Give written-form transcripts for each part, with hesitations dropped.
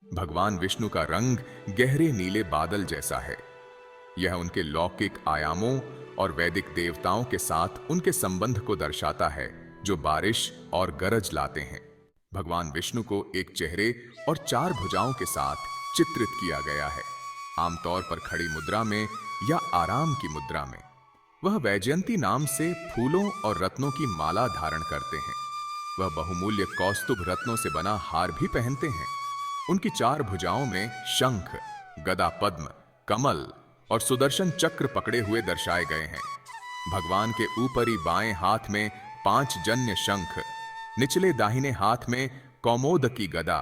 भगवान विष्णु का रंग गहरे नीले बादल जैसा है। यह उनके लौकिक आयामों और वैदिक देवताओं के साथ उनके संबंध को दर्शाता है, जो बारिश और गरज लाते हैं। भगवान विष्णु को एक चेहरे और चार भुजाओं के साथ चित्रित किया गया है, आमतौर पर खड़ी मुद्रा में या आराम की मुद्रा में। वह वैजयंती नाम से फूलों और रत्नों की माला धारण करते हैं। वह बहुमूल्य कौस्तुभ रत्नों से बना हार भी पहनते हैं। उनकी चार भुजाओं में शंख, गदा, पद्म, कमल और सुदर्शन चक्र पकड़े हुए दर्शाए गए हैं। भगवान के ऊपरी बाएं हाथ में 5 जन्य शंख, निचले दाहिने हाथ में कौमोदकी गदा,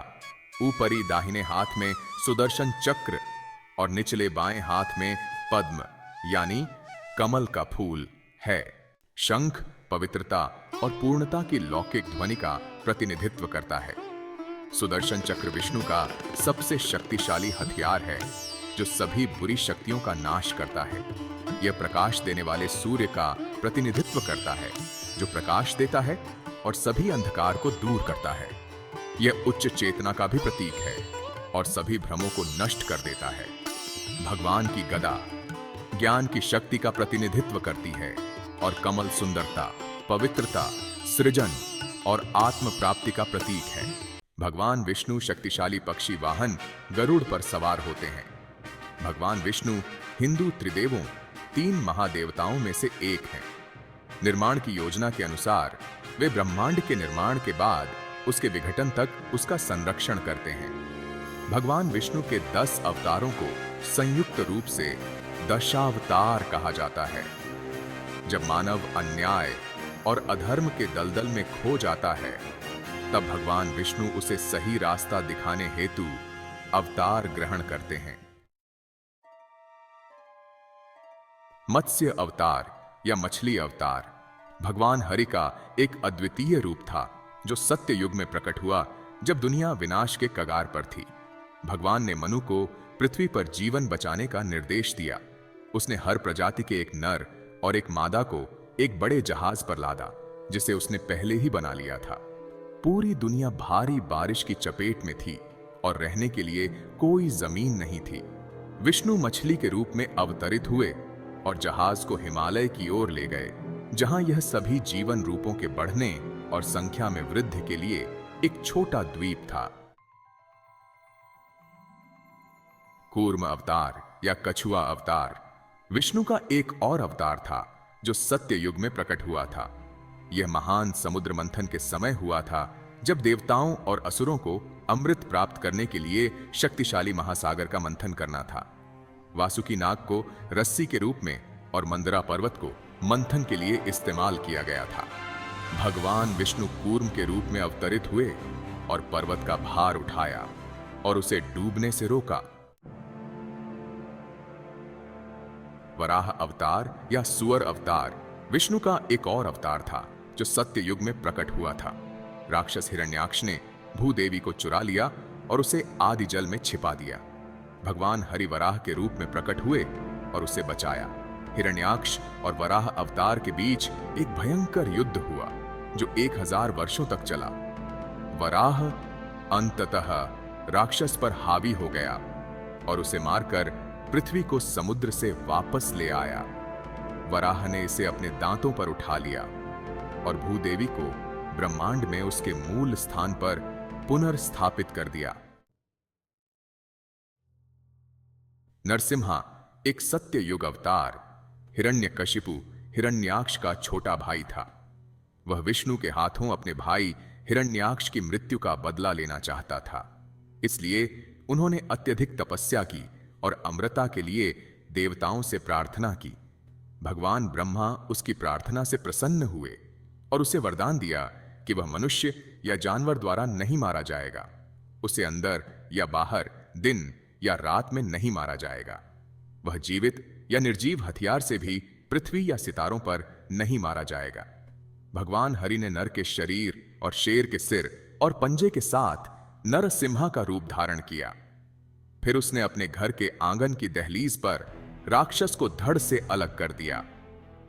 ऊपरी दाहिने हाथ में सुदर्शन चक्र और निचले बाएं हाथ में पद्म यानी कमल का फूल है। शंख पवित्रता और पूर्णता की लौकिक ध्वनि का प्रतिनिधित्व करता है। सुदर्शन चक्र विष्णु का सबसे शक्तिशाली हथियार है, जो सभी बुरी शक्तियों का नाश करता है। यह प्रकाश देने वाले सूर्य का प्रतिनिधित्व करता है, जो प्रकाश देता है और सभी अंधकार को दूर करता है। यह उच्च चेतना का भी प्रतीक है और सभी भ्रमों को नष्ट कर देता है। भगवान की गदा ज्ञान की शक्ति का प्रतिनिधित्व करती है और कमल सुंदरता, पवित्रता, सृजन और आत्म प्राप्ति का प्रतीक है। भगवान विष्णु शक्तिशाली पक्षी वाहन गरुड़ पर सवार होते हैं। भगवान विष्णु हिंदू त्रिदेवों 3 महादेवताओं में से एक हैं। निर्माण की योजना के अनुसार वे ब्रह्मांड के निर्माण के बाद उसके विघटन तक उसका संरक्षण करते हैं। भगवान विष्णु के 10 अवतारों को संयुक्त रूप से दशावतार कहा जाता है। जब मानव अन्याय और अधर्म के दलदल में खो जाता है, तब भगवान विष्णु उसे सही रास्ता दिखाने हेतु अवतार ग्रहण करते हैं। मत्स्य अवतार या मछली अवतार भगवान हरि का एक अद्वितीय रूप था, जो सत्य युग में प्रकट हुआ जब दुनिया विनाश के कगार पर थी। भगवान ने मनु को पृथ्वी पर जीवन बचाने का निर्देश दिया। उसने हर प्रजाति के एक नर और एक मादा को एक बड़े जहाज पर लादा, जिसे उसने पहले ही बना लिया था। पूरी दुनिया भारी बारिश की चपेट में थी और रहने के लिए कोई जमीन नहीं थी। विष्णु मछली के रूप में अवतरित हुए और जहाज को हिमालय की ओर ले गए, जहां यह सभी जीवन रूपों के बढ़ने और संख्या में वृद्धि के लिए एक छोटा द्वीप था। कूर्म अवतार या कछुआ अवतार विष्णु का एक और अवतार था, जो सत्य युग में प्रकट हुआ था। यह महान समुद्र मंथन के समय हुआ था, जब देवताओं और असुरों को अमृत प्राप्त करने के लिए शक्तिशाली महासागर का मंथन करना था। वासुकी नाग को रस्सी के रूप में और मंदरा पर्वत को मंथन के लिए इस्तेमाल किया गया था। भगवान विष्णु कूर्म के रूप में अवतरित हुए और पर्वत का भार उठाया और उसे डूबने से रोका। वराह अवतार या सुअर अवतार विष्णु का एक और अवतार था, जो सत्य युग में प्रकट हुआ था। राक्षस हिरण्याक्ष ने भूदेवी को चुरा लिया और उसे आदि जल में छिपा दिया। भगवान हरि वराह के रूप में प्रकट हुए और उसे बचाया। हिरण्याक्ष और वराह अवतार के बीच एक भयंकर युद्ध हुआ, जो 1000 वर्षों तक चला। वराह अंततः राक्षस पर हावी हो गया और उसे मारकर पृथ्वी को समुद्र से वापस ले आया। वराह ने इसे अपने दांतों पर उठा लिया और भूदेवी को ब्रह्मांड में उसके मूल स्थान पर पुनर्स्थापित कर दिया। नरसिम्हा एक सत्य युग अवतार हिरण्यकशिपु हिरण्याक्ष का छोटा भाई था। वह विष्णु के हाथों अपने भाई हिरण्याक्ष की मृत्यु का बदला लेना चाहता था। इसलिए उन्होंने अत्यधिक तपस्या की और अमृता के लिए देवताओं से प्रार्थना की। भगवान ब्रह्मा उसकी प्रार्थना से प्रसन्न हुए और उसे वरदान दिया कि वह मनुष्य या जानवर द्वारा नहीं मारा जाएगा। उसे अंदर या बाहर, दिन या रात में नहीं मारा जाएगा। वह जीवित या निर्जीव हथियार से भी पृथ्वी या सितारों पर नहीं मारा जाएगा। भगवान हरि ने नर के शरीर और शेर के सिर और पंजे के साथ नरसिम्हा का रूप धारण किया। फिर उसने अपने घर के आंगन की दहलीज पर राक्षस को धड़ से अलग कर दिया।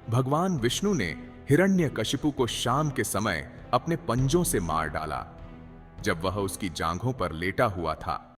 भगवान विष्णु ने हिरण्यकशिपु को शाम के समय अपने पंजों से मार डाला, जब वह उसकी जांघों पर लेटा हुआ था।